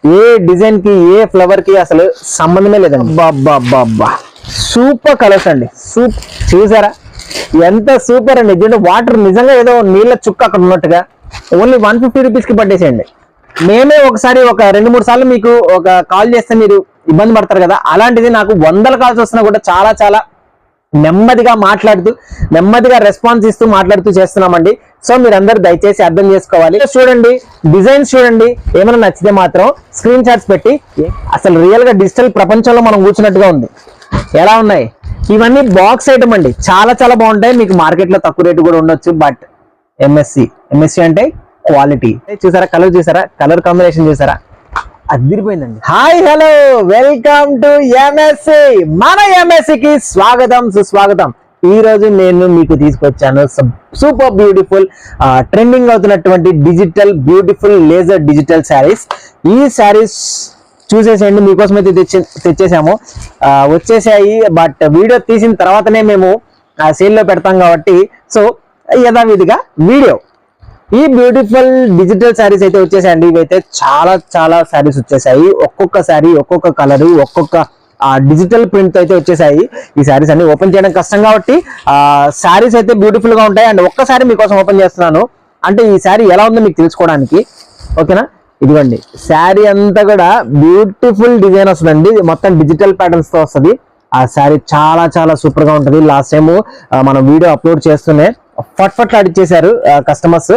ఏ design కి ఏ flower కి అసలు సంబంధమే లేదండి. బాబా సూపర్ కలర్స్ అండి. చూసారా ఎంత సూపర్ అండి. దీంట్లో వాటర్ నిజంగా ఏదో నీళ్ళ చుక్క అక్కడ ఉన్నట్టుగా ఓన్లీ 150 రూపీస్ కి పట్టేసేయండి. మేమే ఒకసారి ఒక 2-3 సార్లు మీకు ఒక కాల్ చేస్తే మీరు ఇబ్బంది పడతారు కదా, అలాంటిది నాకు 100 కాల్స్ వస్తున్నా కూడా చాలా నెమ్మదిగా మాట్లాడుతూ నెమ్మదిగా రెస్పాన్స్ ఇస్తూ మాట్లాడుతూ చేస్తున్నామండి. సో మీరందరూ దయచేసి అర్థం చేసుకోవాలి. చూడండి డిజైన్స్ చూడండి, ఏమైనా నచ్చితే మాత్రం స్క్రీన్ షాట్స్ పెట్టి, అసలు రియల్ గా డిజిటల్ ప్రపంచంలో మనం కూర్చున్నట్టుగా ఉంది. ఎలా ఉన్నాయి ఇవన్నీ బాక్స్ ఐటమ్ అండి, చాలా బాగుంటాయి. మీకు మార్కెట్ లో తక్కువ రేటు కూడా ఉండొచ్చు. బట్ ఎంఎస్సి అంటే క్వాలిటీ. చూసారా కలర్, చూసారా కలర్ కాంబినేషన్, చూసారా అదిరిపోయిందండి. Hi hello welcome to MSC. మన ఎంఎస్సి కి స్వాగతం సుస్వాగతం. ఈ రోజు నేను మీకు తీసుకొచ్చాను సూపర్ బ్యూటిఫుల్ ట్రెండింగ్ అవుతున్నటువంటి digital beautiful laser digital sarees. ఈ శారీస్ చూసేసేయండి, మీకోసం అయితే తెచ్చేసాము. వచ్చేసాయి, బట్ వీడియో తీసిన తర్వాతనే మేము సేల్లో పెడతాం కాబట్టి సో యథావిధిగా వీడియో. ఈ బ్యూటిఫుల్ డిజిటల్ శారీస్ అయితే వచ్చేసాయండి. ఇవైతే చాలా శారీస్ వచ్చేసాయి. ఒక్కొక్క శారీ ఒక్కొక్క కలర్ ఒక్కొక్క డిజిటల్ ప్రింట్ అయితే వచ్చేసాయి. ఈ శారీస్ అన్ని ఓపెన్ చేయడం కష్టం కాబట్టి శారీస్ అయితే బ్యూటిఫుల్ గా ఉంటాయి. అండ్ ఒక్కసారి మీకోసం ఓపెన్ చేస్తున్నాను, అంటే ఈ శారీ ఎలా ఉందో మీకు తెలుసుకోవడానికి. ఓకేనా, ఇదిగోండి శారీ అంతా కూడా బ్యూటిఫుల్ డిజైన్ వస్తుందండి. మొత్తం డిజిటల్ ప్యాటర్న్స్ తో వస్తుంది. ఆ శారీ చాలా సూపర్ గా ఉంటుంది. లాస్ట్ టైం మనం వీడియో అప్లోడ్ చేస్తూనే ఫట్ ఆడిచ్చేసారు కస్టమర్స్.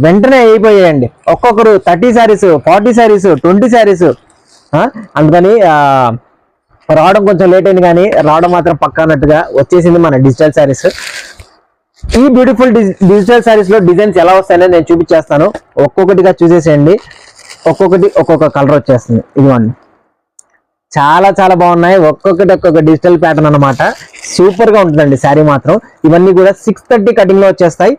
వెంటనే అయిపోయాయండి. ఒక్కొక్కరు 30 శారీస్ 40 శారీస్ 20 శారీస్. అందుకని రావడం కొంచెం లేట్ అయింది, కానీ రావడం మాత్రం పక్కా అన్నట్టుగా వచ్చేసింది మన డిజిటల్ శారీస్. ఈ బ్యూటిఫుల్ డిజిటల్ శారీస్ లో డిజైన్స్ ఎలా వస్తాయనేది నేను చూపించేస్తాను. ఒక్కొక్కటిగా చూసేసేయండి. ఒక్కొక్క కలర్ వచ్చేస్తుంది. ఇదిగోండి చాలా బాగున్నాయి. ఒక్కొక్క డిజిటల్ ప్యాటర్న్ అనమాట. సూపర్ గా ఉంటుందండి శారీ మాత్రం. ఇవన్నీ కూడా 630 కటింగ్ లో వచ్చేస్తాయి.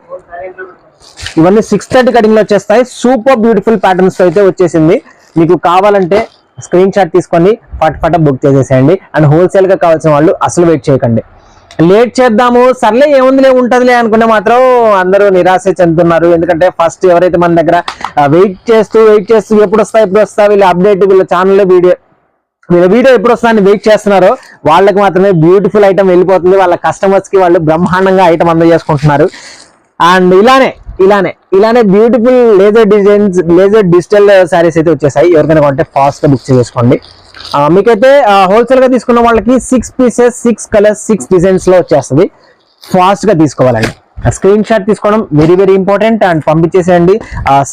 సూపర్ బ్యూటిఫుల్ ప్యాటర్న్స్ తో అయితే వచ్చేసింది. మీకు కావాలంటే స్క్రీన్ షాట్ తీసుకొని ఫట్ బుక్ చేసేసేయండి. అండ్ హోల్సేల్ గా కావాల్సిన వాళ్ళు అసలు వెయిట్ చేయకండి. లేట్ చేద్దాము సర్లే ఏముందిలే ఉంటదిలే అనుకుంటే మాత్రం అందరూ నిరాశ చెందుతున్నారు. ఎందుకంటే ఫస్ట్ ఎవరైతే మన దగ్గర వెయిట్ చేస్తూ ఎప్పుడు వస్తా వీళ్ళ అప్డేట్, వీళ్ళ ఛానల్లో వీడియో ఎప్పుడు వస్తా అని వెయిట్ చేస్తున్నారో వాళ్ళకి మాత్రమే బ్యూటిఫుల్ ఐటమ్ వెళ్ళిపోతుంది. వాళ్ళ కస్టమర్స్ కి వాళ్ళు బ్రహ్మాండంగా ఐటమ్ అందజేసుకుంటున్నారు. అండ్ ఇలానే బ్యూటిఫుల్ లేజర్ డిజిటల్ శారీస్ అయితే వచ్చేసాయి. ఎవరికైనా కొంటే ఫాస్ట్ గా బుక్ చేసుకోండి. మీకైతే హోల్సేల్ గా తీసుకున్న వాళ్ళకి 6 పీసెస్ 6 కలర్స్ 6 డిజైన్స్ లో వచ్చేస్తుంది. ఫాస్ట్ గా తీసుకోవాలండి. స్క్రీన్ షాట్ తీసుకోవడం వెరీ ఇంపార్టెంట్. అండ్ పంపించేసేయండి.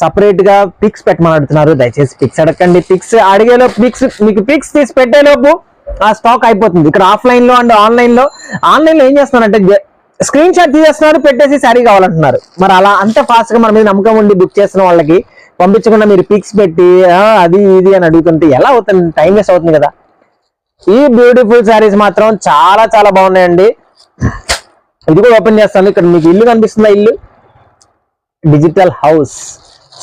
సపరేట్ గా పిక్స్ పెట్టమని అడుగుతున్నారు. దయచేసి పిక్స్ అడగండి. పిక్స్ అడిగేలోపు మీకు పిక్స్ తీసి పెట్టేలోపు ఆ స్టాక్ అయిపోతుంది. ఇక్కడ ఆఫ్లైన్ లో అండ్ ఆన్లైన్ లో ఏం చేస్తున్నారంటే స్క్రీన్ షాట్ తీసేస్తున్నారు, పెట్టేసి శారీ కావాలంటున్నారు. మరి అలా అంత ఫాస్ట్ గా మన మీద నమ్మకం ఉండి బుక్ చేస్తున్న వాళ్ళకి పంపించకుండా మీరు పిక్స్ పెట్టి అది ఇది అని అడుగుతుంటే ఎలా అవుతుంది? టైం వేస్ట్ అవుతుంది కదా. ఈ బ్యూటిఫుల్ శారీస్ మాత్రం చాలా బాగున్నాయండి. ఇది కూడా ఓపెన్ చేస్తాను. ఇక్కడ మీకు ఇల్లు కనిపిస్తుందా? ఇల్లు డిజిటల్ హౌస్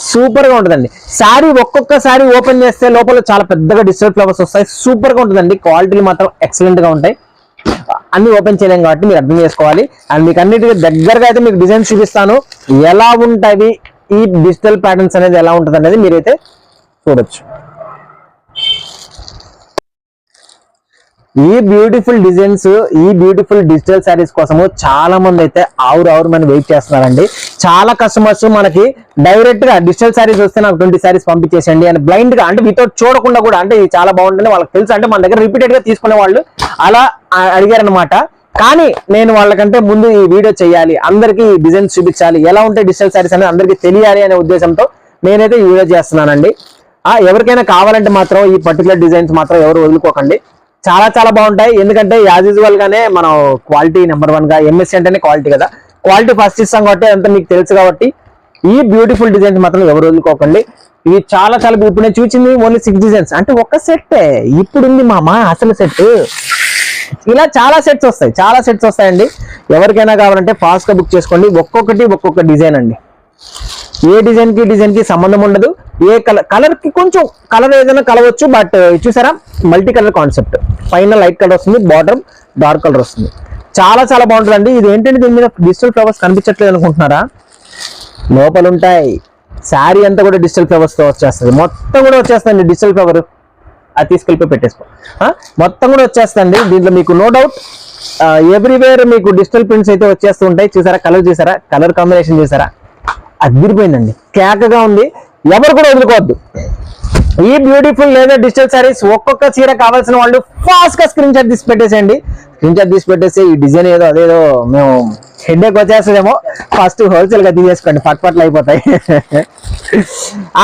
సూపర్ గా ఉంటుందండి. శారీ ఒక్కొక్క శారీ ఓపెన్ చేస్తే లోపల చాలా పెద్దగా డిజిటల్ ఫ్లవర్స్ వస్తాయి. సూపర్ గా ఉంటుందండి. క్వాలిటీలు మాత్రం ఎక్సలెంట్ గా ఉంటాయి. అన్ని ఓపెన్ చేయలేం కాబట్టి మీరు అర్థం చేసుకోవాలి. అండ్ మీకు అన్నిటికీ దగ్గరగా అయితే మీకు డిజైన్స్ చూపిస్తాను. ఎలా ఉంటాయి ఈ డిజిటల్ ప్యాటర్న్స్ అనేది, ఎలా ఉంటుంది అనేది మీరైతే చూడొచ్చు. ఈ బ్యూటిఫుల్ డిజైన్స్, ఈ బ్యూటిఫుల్ డిజిటల్ శారీస్ కోసము చాలా మంది అయితే ఆవురు మంది వెయిట్ చేస్తున్నారండి. చాలా కస్టమర్స్ మనకి డైరెక్ట్ గా డిజిటల్ శారీస్ వస్తే నాకు 20 శారీస్ పంపించేసండి అని బ్లైండ్ గా, అంటే వితౌట్ చూడకుండా కూడా, అంటే ఇది చాలా బాగుంటుంది వాళ్ళకి తెలుసు, అంటే మన దగ్గర రిపీటెడ్ గా తీసుకునే వాళ్ళు అలా అడిగారనమాట. కానీ నేను వాళ్ళకంటే ముందు ఈ వీడియో చేయాలి, అందరికీ డిజైన్స్ చూపించాలి, ఎలా ఉంటాయి డిజిటల్ శారీస్ అనేది అందరికీ తెలియాలి అనే ఉద్దేశంతో నేనైతే ఈ వీడియో చేస్తున్నానండి. ఎవరికైనా కావాలంటే మాత్రం ఈ పర్టికులర్ డిజైన్స్ మాత్రం ఎవరు వదులుకోకండి. చాలా బాగుంటాయి. ఎందుకంటే యాజ్ యూజువల్ గానే మనం క్వాలిటీ నెంబర్ 1 గా, ఎంఎస్సి అంటేనే క్వాలిటీ కదా, క్వాలిటీ ఫస్ట్ ఇస్తాం కాబట్టి అంతా మీకు తెలుసు కాబట్టి ఈ బ్యూటిఫుల్ డిజైన్స్ మాత్రం ఎవరు వదులుకోకండి. ఇవి చాలా ఇప్పుడు నేను చూసింది ఓన్లీ 6 డిజైన్స్, అంటే ఒక సెట్. ఇప్పుడు ఉంది మామా అసలు సెట్. ఇలా చాలా సెట్స్ వస్తాయండి. ఎవరికైనా కావాలంటే ఫాస్ట్ గా బుక్ చేసుకోండి. ఒక్కొక్క డిజైన్ అండి. ఏ డిజైన్ కి సంబంధం ఉండదు. ఏ కలర్ కి కొంచెం కలర్ ఏదైనా కలవచ్చు. బట్ చూసారా మల్టీ కలర్ కాన్సెప్ట్. పైన లైట్ కలర్ వస్తుంది, బార్డర్ డార్క్ కలర్ వస్తుంది. చాలా బాగుంటుందండి. ఇది ఏంటంటే దీని మీద డిజిటల్ ఫ్లవర్స్ కనిపించట్లేదు అనుకుంటున్నారా? లోపల ఉంటాయి. శారీ అంతా కూడా డిజిటల్ ఫ్లవర్స్ తో వచ్చేస్తుంది, మొత్తం కూడా వచ్చేస్తుంది డిజిటల్ ఫ్లవర్. అది తీసుకెళ్ళిపోయి పెట్టేసుకో. మొత్తం కూడా వచ్చేస్తుంది దీంట్లో మీకు నో డౌట్. ఎవ్రీవేర్ మీకు డిజిటల్ ప్రింట్స్ అయితే వచ్చేస్తూ ఉంటాయి. చూసారా కలర్, చూసారా కలర్ కాంబినేషన్, చూసారా అదిరిపోయిందండి, కేకగా ఉంది. ఎవరు కూడా వదులుకోవద్దు ఈ బ్యూటిఫుల్ లేదా డిజిటల్ సారీస్. ఒక్కొక్క చీర కావాల్సిన వాళ్ళు ఫాస్ట్ గా స్క్రీన్ షాట్ తీసి పెట్టేసేయండి. స్క్రీన్ షాట్ తీసి పెట్టేసి ఈ డిజైన్ ఏదో అదేదో మేము హెడ్ఏక్ వచ్చేస్తుందేమో, ఫస్ట్ హోల్సేల్ గా తీసేసుకోండి, పట్పట్లు అయిపోతాయి.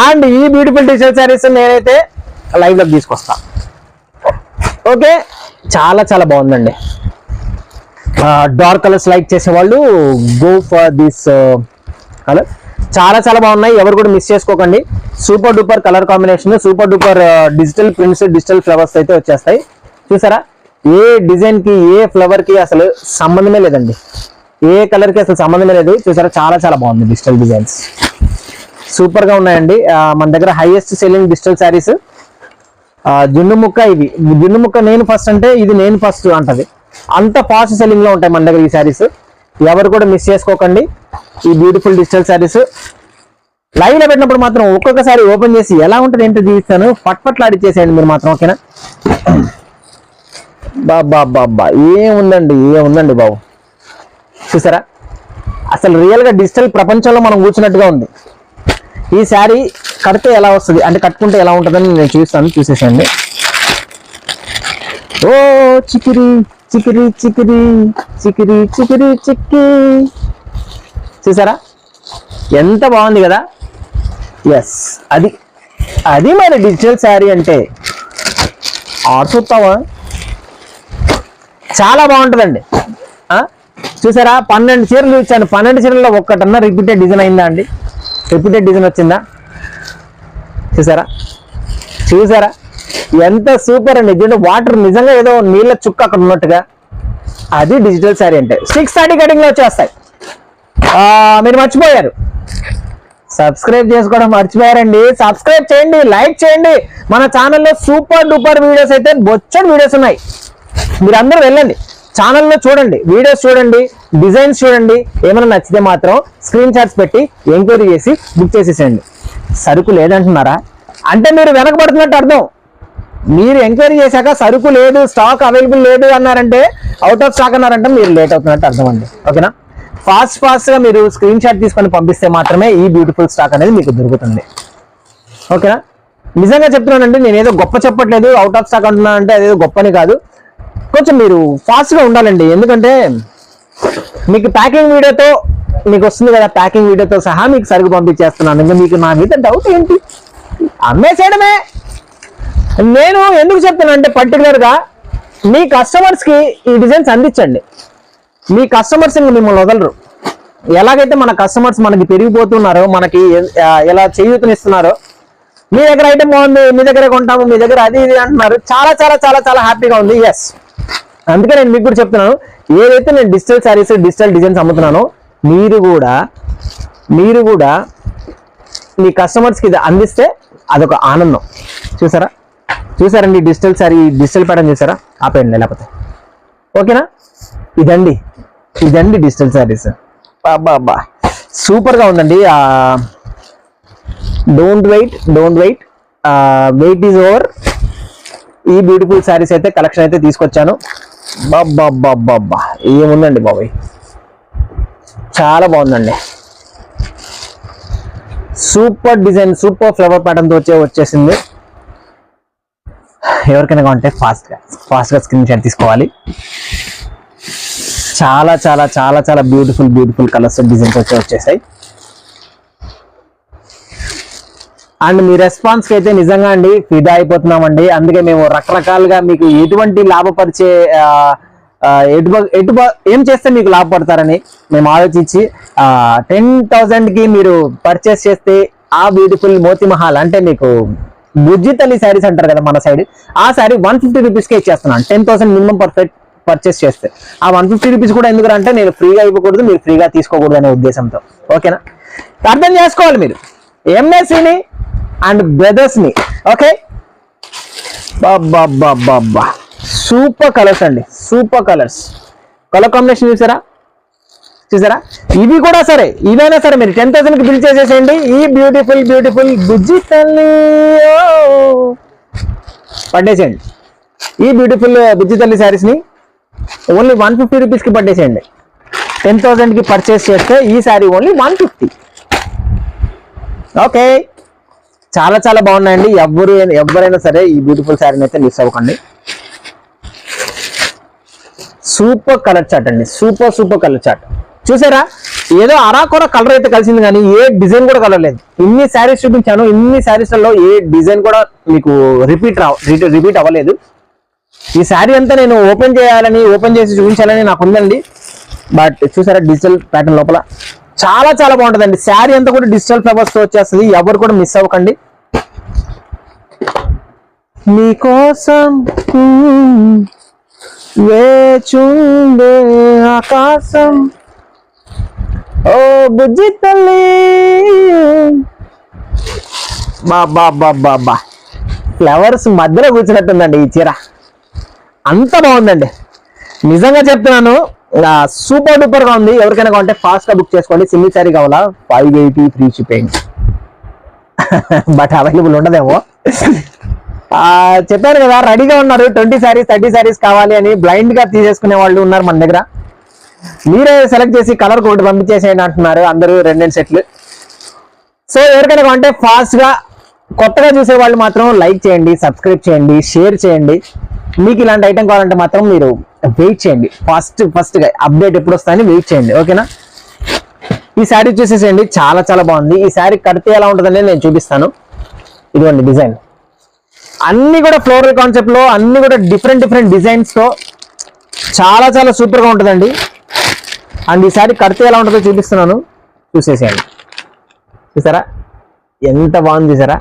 అండ్ ఈ బ్యూటిఫుల్ డిజిటల్ సారీస్ నేనైతే లైవ్ లోకి తీసుకొస్తా. ఓకే, చాలా చాలా బాగుందండి. డార్క్ కలర్స్ లైక్ చేసే వాళ్ళు గో ఫర్ దిస్ కలర్. చాలా చాలా బాగున్నాయి, ఎవరు కూడా మిస్ చేసుకోకండి. Super duper colour combination, super duper digital prints, digital flowers అయితే వచ్చేస్తాయి. చూసారా ఏ డిజైన్ కి ఏ ఫ్లవర్ కి అసలు సంబంధమే లేదండి, ఏ కలర్ కి అసలు సంబంధమే లేదు. చూసారా చాలా చాలా బాగుంది, డిజిటల్ డిజైన్స్ సూపర్ గా ఉన్నాయండి. మన దగ్గర హైయెస్ట్ సెల్లింగ్ డిజిటల్ శారీస్ జున్ను ముక్క. ఇవి జున్ను ముక్క నేను ఫస్ట్ అంటే ఇది నేను ఫస్ట్ అంటది, అంత ఫాస్ట్ సెల్లింగ్ లో ఉంటాయి మన దగ్గర ఈ శారీస్. ఎవరు కూడా మిస్ చేసుకోకండి ఈ బ్యూటిఫుల్ డిజిటల్ శారీస్. లైవ్ లో పెట్టినప్పుడు మాత్రం ఒక్కొక్కసారి ఓపెన్ చేసి ఎలా ఉంటుంది ఏంటో చూపిస్తాను, పట్పట్లాడిచ్చేసేయండి మీరు మాత్రం, ఓకేనా. బాబా బాబా ఏముందండి బాబు, చూసారా అసలు రియల్ గా డిజిటల్ ప్రపంచంలో మనం కూర్చున్నట్టుగా ఉంది. ఈ శారీ కడితే ఎలా వస్తుంది అంటే కట్టుకుంటే ఎలా ఉంటుందని నేను చూస్తాను, చూసేసేయండి. ఓ చికిరి చికిరి చికిరి చికిరి చికిరి చిక్కి, చూసారా ఎంత బాగుంది కదా. ఎస్, అది మరి డిజిటల్ శారీ అంటే చూస్తావా, చాలా బాగుంటుందండి. చూసారా 12 చీరలు ఇచ్చాను, 12 చీరల్లో ఒక్కటన్నా రిపీటెడ్ డిజైన్ అయిందా అండి? రిపీటెడ్ డిజైన్ వచ్చిందా? చూసారా ఎంత సూపర్ అండి. దీంట్లో వాటర్ నిజంగా ఏదో నీళ్ళ చుక్క అక్కడ ఉన్నట్టుగా, అది డిజిటల్ శారీ అంటే. 630 కటింగ్ లో వచ్చేస్తాయి. మీరు మర్చిపోయారు, సబ్స్క్రైబ్ చేసుకోవడం మర్చిపోయారండి. సబ్స్క్రైబ్ చేయండి, లైక్ చేయండి. మన ఛానల్లో సూపర్ డూపర్ వీడియోస్ అయితే బొచ్చని వీడియోస్ ఉన్నాయి, మీరు అందరూ వెళ్ళండి ఛానల్లో చూడండి, వీడియోస్ చూడండి, డిజైన్స్ చూడండి. ఏమైనా నచ్చితే మాత్రం స్క్రీన్ షాట్స్ పెట్టి ఎంక్వైరీ చేసి బుక్ చేసేసేయండి. సరుకు లేదంటున్నారా అంటే మీరు వెనకబడుతున్నట్టు అర్థం. మీరు ఎంక్వైరీ చేశాక సరుకు లేదు, స్టాక్ అవైలబుల్ లేదు అన్నారంటే, అవుట్ ఆఫ్ స్టాక్ అన్నారంటే మీరు లేట్ అవుతున్నట్టు అర్థం అండి, ఓకేనా. ఫాస్ట్ గా మీరు స్క్రీన్ షాట్ తీసుకొని పంపిస్తే మాత్రమే ఈ బ్యూటిఫుల్ స్టాక్ అనేది మీకు దొరుకుతుంది, ఓకేనా. నిజంగా చెప్తున్నానండి, నేనేదో గొప్ప చెప్పట్లేదు, అవుట్ ఆఫ్ స్టాక్ అంటున్నానంటే అదేదో గొప్పని కాదు. కొంచెం మీరు ఫాస్ట్ గా ఉండాలండి, ఎందుకంటే మీకు ప్యాకింగ్ వీడియోతో మీకు వస్తుంది కదా, ప్యాకింగ్ వీడియోతో సహా మీకు సరుకు పంపించేస్తున్నాను. ఇంకా మీకు నా మీద డౌట్ ఏంటి, అమ్మేసేయడమే. నేను ఎందుకు చెప్తాను అంటే పర్టికులర్ గా మీ కస్టమర్స్ కి ఈ డిజైన్స్ అందించండి. మీ కస్టమర్స్ ఇంకా మిమ్మల్ని వదలరు. ఎలాగైతే మన కస్టమర్స్ మనకి పెరిగిపోతున్నారో, మనకి ఎలా చేయూతనిస్తున్నారో, మీ దగ్గర ఐటమ్ బాగుంది, మీ దగ్గర కొంటాము, మీ దగ్గర అది ఇది అంటున్నారు, చాలా చాలా చాలా చాలా హ్యాపీగా ఉంది. ఎస్, అందుకే నేను మీకు కూడా చెప్తున్నాను, ఏదైతే నేను డిజిటల్ శారీస్, డిజిటల్ డిజైన్స్ అమ్ముతున్నానో మీరు కూడా మీ కస్టమర్స్కి ఇది అందిస్తే అదొక ఆనందం. చూసారండి డిజిటల్ శారీ, డిజిటల్ ప్యాటర్న్ చూసారా? ఆపేయండి లేకపోతే, ఓకేనా. ఇదండి డిజిటల్ శారీస్. బాబా సూపర్ గా ఉందండి. Don't wait wait is over. ఈ బ్యూటిఫుల్ శారీస్ అయితే కలెక్షన్ అయితే తీసుకొచ్చాను. బాబా ఏముందండి బాబాయ్, చాలా బాగుందండి. Super design, super flower pattern తో వచ్చేసింది. ఎవరికైనా కావాలంటే ఫాస్ట్ గా స్క్రీన్ షాట్ తీసుకోవాలి. చాలా చాలా చాలా చాలా బ్యూటిఫుల్ కలర్స్, డిజైన్స్ వచ్చేసాయి. అండ్ మీ రెస్పాన్స్ కి అయితే నిజంగా అండి ఫిదా అయిపోతున్నామండి. అందుకే మేము రకరకాలుగా మీకు ఎటువంటి లాభపరిచే ఏం చేస్తే మీకు లాభపడతారని మేము ఆలోచించి 10,000 కి మీరు పర్చేస్ చేస్తే ఆ బ్యూటిఫుల్ మోతీ మహల్ అంటే మీకు బుజ్జి తల్లి శారీస్ అంటారు కదా మన సైడ్, ఆ శారీ 150 రూపీస్కే ఇచ్చేస్తున్నాను. 10,000 మినిమం పర్చేస్ చేస్తే. ఆ 150 రూపీస్ కూడా ఎందుకంటే నేను ఫ్రీగా ఇవ్వకూడదు, మీరు ఫ్రీగా తీసుకోకూడదు అనే ఉద్దేశంతో, ఓకేనా. అర్థం చేసుకోవాలి మీరు ఎంఎస్సిని అండ్ బ్రదర్స్ ని, ఓకే. బాబా సూపర్ కలర్స్ అండి, సూపర్ కలర్ కాంబినేషన్ చూసారా? చూసారా, ఇవి కూడా సరే, ఇవైనా సరే మీరు 10,000 కి బిల్ చేసేసేయండి. ఈ బ్యూటిఫుల్ బ్యూటిఫుల్ బుజ్జి తల్లి పట్టేసేయండి. ఈ బ్యూటిఫుల్ బుజ్జి తల్లి శారీస్ ని ఓన్లీ 150 రూపీస్ కి పట్టేసేయండి. 10,000 కి పర్చేస్ చేస్తే ఈ శారీ ఓన్లీ 150. ఓకే, చాలా చాలా బాగున్నాయండి. ఎవరైనా సరే ఈ బ్యూటిఫుల్ శారీని అయితే మిస్ అవ్వకండి. సూపర్ కలర్ చార్ట్ అండి, సూపర్ కలర్ చార్ట్. చూసారా, ఏదో అరాకొర కలర్ అయితే కలిసింది కానీ ఏ డిజైన్ కూడా కలర్ లేదు. ఇన్ని శారీస్ చూపించాను, ఇన్ని శారీస్లలో ఏ డిజైన్ కూడా మీకు రిపీట్ అవ్వలేదు. ఈ శారీ అంతా నేను ఓపెన్ చేసి చూపించాలని నాకు ఉందండి. బట్ చూసారా, డిజిటల్ ప్యాటర్న్ లోపల చాలా చాలా బాగుంటుందండి. శారీ అంతా కూడా డిజిటల్ ఫ్లవర్స్ తో వచ్చేస్తుంది. ఎవరు కూడా మిస్ అవ్వకండి. మీకోసం వేచుండే ఆకాశం, ఓ బుజ్జి తల్లి. బాబా ఫ్లవర్స్ మధ్యలో కూర్చున్నట్టుందండి ఈ చీర. అంత బాగుందండి, నిజంగా చెప్తున్నాను. సూపర్ డూపర్ గా ఉంది. ఎవరికైనా కావాలంటే ఫాస్ట్ గా బుక్ చేసుకోండి. సింగిల్ శారీ కావాలా 580 ఫ్రీ షిప్పింగ్. బట్ అవైలబుల్ ఉండదేమో. చెప్పారు కదా, రెడీగా ఉన్నారు. 20 శారీస్ 30 శారీస్ కావాలి అని బ్లైండ్ గా తీసేసుకునే వాళ్ళు ఉన్నారు మన దగ్గర. మీరే సెలెక్ట్ చేసి కలర్ కోడ్ పంపించేసేయండి అంటున్నారు అందరూ 2 సెట్లు. సో ఎవరికైనా కావాలంటే ఫాస్ట్ గా, కొత్తగా చూసే వాళ్ళు మాత్రం లైక్ చేయండి, సబ్స్క్రైబ్ చేయండి, షేర్ చేయండి. మీకు ఇలాంటి ఐటమ్ కావాలంటే మాత్రం మీరు వెయిట్ చేయండి. ఫస్ట్ గా అప్డేట్ ఎప్పుడు వస్తాయని వెయిట్ చేయండి. ఓకేనా, ఈ శారీ చూసేసేయండి, చాలా చాలా బాగుంది. ఈ శారీ కడితే ఎలా ఉంటుందని నేను చూపిస్తాను. ఇదిగోండి డిజైన్, అన్ని కూడా ఫ్లోరల్ కాన్సెప్ట్ లో, అన్ని కూడా డిఫరెంట్ డిజైన్స్ తో చాలా చాలా సూపర్ గా ఉంటుందండి. అండ్ ఈ శారీ కడితే ఎలా ఉంటుందో చూపిస్తున్నాను, చూసేసేయండి. చూసారా ఎంత బాగుంది, చూసారా,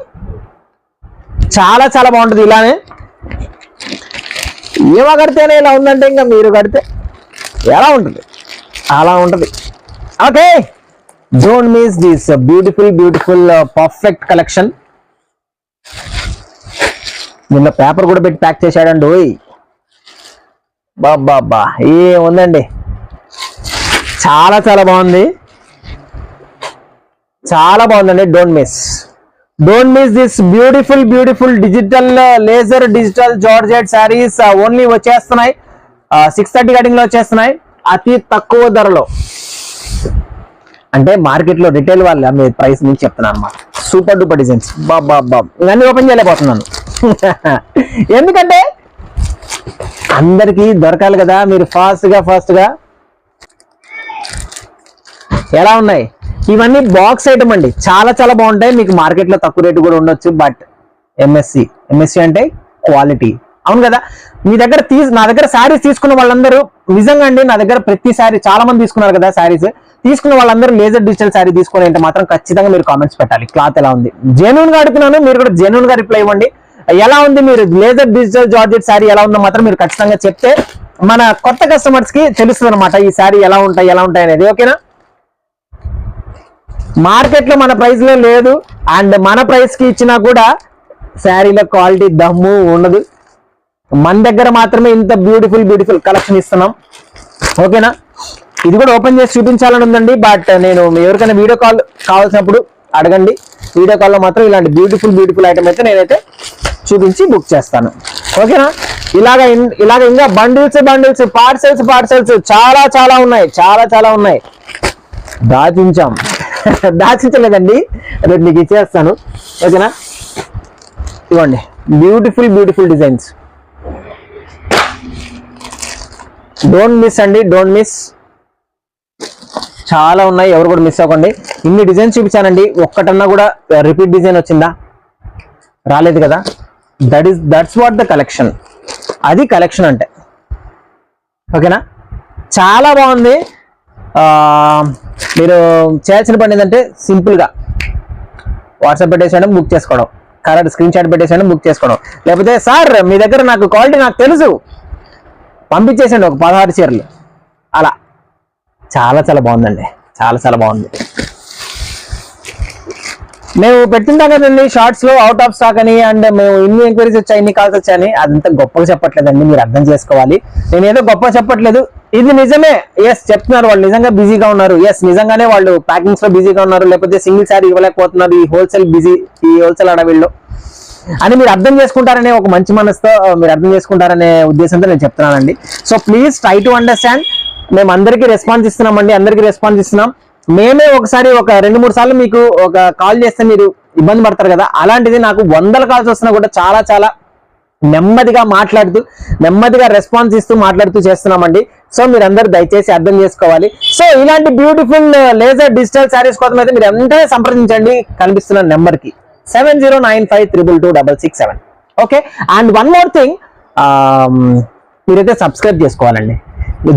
చాలా చాలా బాగుంటుంది. ఇలానే ఏమో కడితేనే ఇలా ఉందంటే ఇంకా మీరు కడితే ఎలా ఉంటుంది అలా ఉంటుంది. Okay, don't miss this beautiful perfect collection. నిన్న పేపర్ కూడా పెట్టి ప్యాక్ చేశాడండి. ఓయ్ బాబా ఏముందండి, చాలా చాలా బాగుంది, చాలా బాగుందండి. Don't miss this beautiful digital laser digital georgette saris only వచ్చేస్తున్నాయి. 630 కటింగ్ లో వచ్చేస్తున్నాయి, అతి తక్కువ ధరలో. అంటే మార్కెట్ లో రిటైల్ వాళ్ళు అమ్మే ప్రైస్ నుంచి చెప్తున్నాను అన్నమాట. Super duper designs. బాబా ఇవన్నీ ఓపెన్ చేయలేకపోతున్నాను ఎందుకంటే అందరికి దొరకాలి కదా. మీరు ఫాస్ట్ గా ఎలా ఉన్నాయి ఇవన్నీ బాక్స్ ఐటమ్ అండి, చాలా చాలా బాగుంటాయి. మీకు మార్కెట్ లో తక్కువ రేటు కూడా ఉండొచ్చు. బట్ ఎంఎస్సి అంటే క్వాలిటీ, అవును కదా. నా దగ్గర శారీస్ తీసుకున్న వాళ్ళందరూ నిజంగా అండి, నా దగ్గర ప్రతి శారీ చాలా మంది తీసుకున్నారు కదా శారీస్. తీసుకున్న వాళ్ళందరూ లేజర్ డిజిటల్ శారీ తీసుకుని అంటే మాత్రం ఖచ్చితంగా మీరు కామెంట్స్ పెట్టాలి. క్లాత్ ఎలా ఉంది, జెన్యూన్ గా అడుగుతున్నాను. మీరు కూడా జెన్యూన్ గా రిప్లై ఇవ్వండి. ఎలా ఉంది, మీరు లేజర్ డిజిటల్ జార్జెట్ శారీ ఎలా ఉందో మాత్రం మీరు ఖచ్చితంగా చెప్తే మన కొత్త కస్టమర్స్ కి తెలుస్తుంది అనమాట ఈ శారీ ఎలా ఉంటాయి అనేది. ఓకేనా, మార్కెట్ లో మన ప్రైస్ లో లేదు. అండ్ మన ప్రైస్ కి ఇచ్చినా కూడా శారీలో క్వాలిటీ దమ్ము ఉండదు. మన దగ్గర మాత్రమే ఇంత బ్యూటిఫుల్ కలెక్షన్ ఇస్తున్నాం. ఓకేనా, ఇది కూడా ఓపెన్ చేసి చూపించాలని ఉందండి. బట్ నేను ఎవరికైనా వీడియో కాల్ కావాల్సినప్పుడు అడగండి. వీడియో కాల్లో మాత్రం ఇలాంటి బ్యూటిఫుల్ ఐటమ్ అయితే నేనైతే చూపించి బుక్ చేస్తాను. ఓకేనా, ఇలాగ ఇంకా బండిల్స్ పార్సెల్స్ చాలా చాలా ఉన్నాయి. దాచించలేదండి, రేపు మీకు ఇచ్చేస్తాను. ఓకేనా, ఇవ్వండి బ్యూటిఫుల్ డిజైన్స్. డోంట్ మిస్ చాలా ఉన్నాయి, ఎవరు కూడా మిస్ అవ్వకండి. ఇన్ని డిజైన్స్ చూపించానండి, ఒక్కటన్నా కూడా రిపీట్ డిజైన్ వచ్చిందా? రాలేదు కదా. That's what the collection. అది కలెక్షన్ అంటే. ఓకేనా, చాలా బాగుంది. మీరు చేయాల్సిన పని ఏంటంటే సింపుల్ గా వాట్సాప్ పెట్టేసేయడం, బుక్ చేసుకోవడం, కరెక్ట్ స్క్రీన్ షాట్ పెట్టేసేయడం, బుక్ చేసుకోవడం. లేకపోతే సార్ మీ దగ్గర నాకు క్వాలిటీ నాకు తెలుసు పంపించేసండి ఒక 16 చీరలు అలా. చాలా చాలా బాగుందండి, చాలా బాగుంది. మేము పెడుతుంటాం కదండి షార్ట్స్ లో అవుట్ ఆఫ్ స్టాక్ అని. అండ్ మేము ఇన్ని ఎంక్వైరీస్ వచ్చాయి, ఇన్ని కాల్స్ వచ్చాయని అదంతా గొప్పగా చెప్పట్లేదండి, మీరు అర్థం చేసుకోవాలి. నేను ఏదో గొప్ప చెప్పట్లేదు, ఇది నిజమే. ఎస్ చెప్తున్నారు, వాళ్ళు నిజంగా బిజీగా ఉన్నారు. ఎస్ నిజంగానే వాళ్ళు ప్యాకింగ్స్ లో బిజీగా ఉన్నారు, లేకపోతే సింగిల్ శారీ ఇవ్వలేకపోతున్నారు ఈ హోల్సేల్ అడవిల్లో అని మీరు అర్థం చేసుకుంటారనే ఒక మంచి మనసుతో మీరు అర్థం చేసుకుంటారనే ఉద్దేశంతో నేను చెప్తున్నానండి. So please try to understand. మేము అందరికీ రెస్పాన్స్ ఇస్తున్నామండి, అందరికీ రెస్పాన్స్ ఇస్తున్నాం. మేమే ఒకసారి ఒక 2-3 సార్లు మీకు ఒక కాల్ చేస్తే మీరు ఇబ్బంది పడతారు కదా, అలాంటిది నాకు 100 కాల్స్ వస్తున్నా కూడా చాలా చాలా నెమ్మదిగా మాట్లాడుతూ నెమ్మదిగా రెస్పాన్స్ ఇస్తూ మాట్లాడుతూ చేస్తున్నామండి. సో మీరు అందరూ దయచేసి అర్థం చేసుకోవాలి. సో ఇలాంటి బ్యూటిఫుల్ లేజర్ డిజిటల్ శారీస్ కోసం అయితే మీరు వెంటనే సంప్రదించండి కనిపిస్తున్న నెంబర్ కి 7095222667. Okay, and one more thing, మీరైతే సబ్స్క్రైబ్ చేసుకోవాలండి.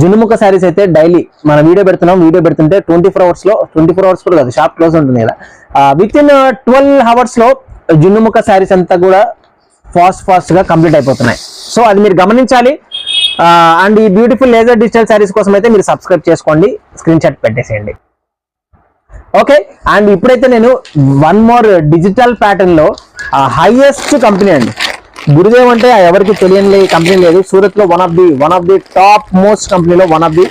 జున్నుముక్క శారీస్ అయితే డైలీ మన వీడియో పెడుతుంటే 24 అవర్స్ కూడా కాదు, షాప్ క్లోజ్ ఉంటుంది కదా, విత్ ఇన్ 12 hours లో జున్నుముక్క శారీస్ అంతా కూడా ఫాస్ట్ గా కంప్లీట్ అయిపోతున్నాయి. సో అది మీరు గమనించాలి. అండ్ ఈ బ్యూటిఫుల్ లేజర్ డిజిటల్ శారీస్ కోసం అయితే మీరు సబ్స్క్రైబ్ చేసుకోండి, స్క్రీన్ షాట్ పెట్టేసేయండి. ఓకే, అండ్ ఇప్పుడైతే నేను వన్ మోర్ డిజిటల్ ప్యాటర్న్ లో హైయెస్ట్ కంపెనీ అండి, గురుదేవ్ అంటే ఎవరికి తెలియని కంపెనీ లేదు. సూరత్ లో one of the top most కంపెనీలో one of the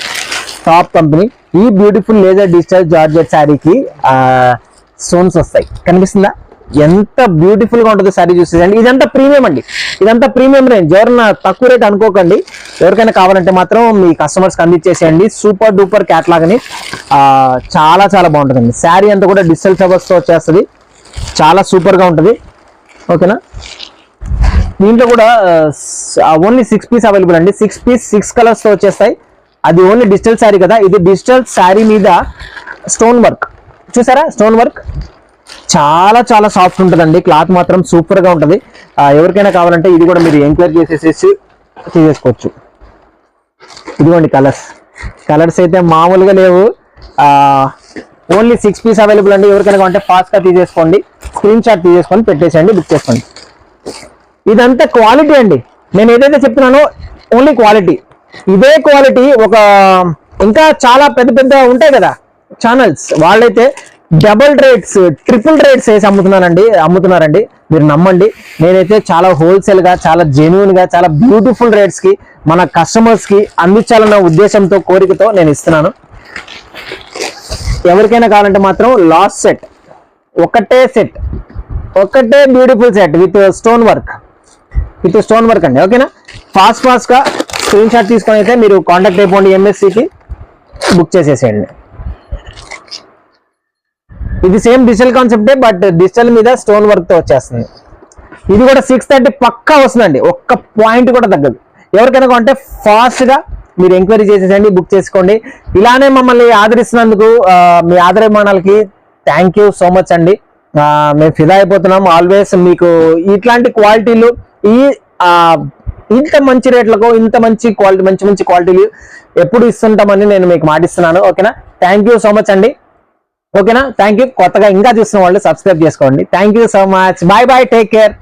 top company. ఈ బ్యూటిఫుల్ లేజర్ డిజిటల్ జార్జెట్ శారీకి స్టోన్స్ వస్తాయి, కనిపిస్తుందా? ఎంత బ్యూటిఫుల్ గా ఉంటుందో శారీ చూసేయండి. ఇదంతా ప్రీమియం అండి, ఇదంతా ప్రీమియం రేంజ్. ఎవరన్నా తక్కువ రేట్ అనుకోకండి, ఎవరికైనా కావాలంటే మాత్రం మీ కస్టమర్స్ కి అందించేసేయండి. సూపర్ డూపర్ క్యాట్లాగ్ అని చాలా చాలా బాగుంటుందండి. శారీ అంతా కూడా డిజిటల్ ఫ్లవర్స్ తో వచ్చేస్తుంది, చాలా సూపర్ గా ఉంటుంది. ఓకేనా, దీంట్లో కూడా ఓన్లీ 6 పీస్ అవైలబుల్ అండి. 6 పీస్ 6 కలర్స్ తో వచ్చేస్తాయి. అది ఓన్లీ డిజిటల్ శారీ కదా, ఇది డిజిటల్ శారీ మీద స్టోన్ వర్క్ చూసారా? స్టోన్ వర్క్ చాలా చాలా సాఫ్ట్ ఉంటుందండి, క్లాత్ మాత్రం సూపర్ గా ఉంటుంది. ఎవరికైనా కావాలంటే ఇది కూడా మీరు ఎంక్వైరీ చేసేసేసి తీసేసుకోవచ్చు. ఇదిగోండి కలర్స్ అయితే మామూలుగా లేవు. ఓన్లీ 6 పీస్ అవైలబుల్ అండి. ఎవరికైనా కావాలంటే ఫాస్ట్ గా తీసేసుకోండి, స్క్రీన్ షాట్ తీసేసుకొని పెట్టేసేయండి, బుక్ చేసుకోండి. ఇదంతా క్వాలిటీ అండి, నేను ఏదైతే చెప్తున్నానో ఓన్లీ క్వాలిటీ. ఇదే క్వాలిటీ ఒక ఇంకా చాలా పెద్ద ఉంటాయి కదా ఛానల్స్, వాళ్ళైతే డబుల్ రేట్స్ ట్రిపుల్ రేట్స్ వేసి అమ్ముతున్నారండి. మీరు నమ్మండి, నేనైతే చాలా హోల్సేల్ గా, చాలా జెన్యూన్ గా, చాలా బ్యూటిఫుల్ రేట్స్ కి మన కస్టమర్స్ కి అందించాలన్న ఉద్దేశంతో, కోరికతో నేను ఇస్తున్నాను. ఎవరికైనా కావాలంటే మాత్రం లాస్ట్ సెట్, ఒకటే beautiful set with stone work అండి. ఓకేనా, ఫాస్ట్ గా స్క్రీన్ షాట్ తీసుకొని అయితే మీరు కాంటాక్ట్ అయిపోండి, ఎంఎస్సికి బుక్ చేసేసేయండి. ఇది సేమ్ డిజిటల్ కాన్సెప్టే, బట్ డిజిటల్ మీద స్టోన్ వర్క్ తో వచ్చేస్తుంది. ఇది కూడా 630 పక్కా వస్తుందండి, ఒక్క పాయింట్ కూడా తగ్గదు. ఎవరికైనా కొంటే ఫాస్ట్ గా మీరు ఎంక్వైరీ చేసేసండి, బుక్ చేసుకోండి. ఇలానే మమ్మల్ని ఆదరిస్తున్నందుకు మీ ఆదరాభిమానాలకి థ్యాంక్ యూ సో మచ్ అండి. మేము ఫిదా అయిపోతున్నాం ఆల్వేస్. మీకు ఇట్లాంటి క్వాలిటీలు ఇంత మంచి రేట్లకు ఇంత మంచి క్వాలిటీలు ఎప్పుడు ఇస్తుంటామని నేను మీకు మాటిస్తున్నాను. ఓకేనా, థ్యాంక్ యూ సో మచ్ అండి. ఓకేనా, థ్యాంక్ యూ. కొత్తగా ఇంకా చూస్తున్న వాళ్ళు సబ్స్క్రైబ్ చేసుకోండి. Thank you so much. Bye, take care.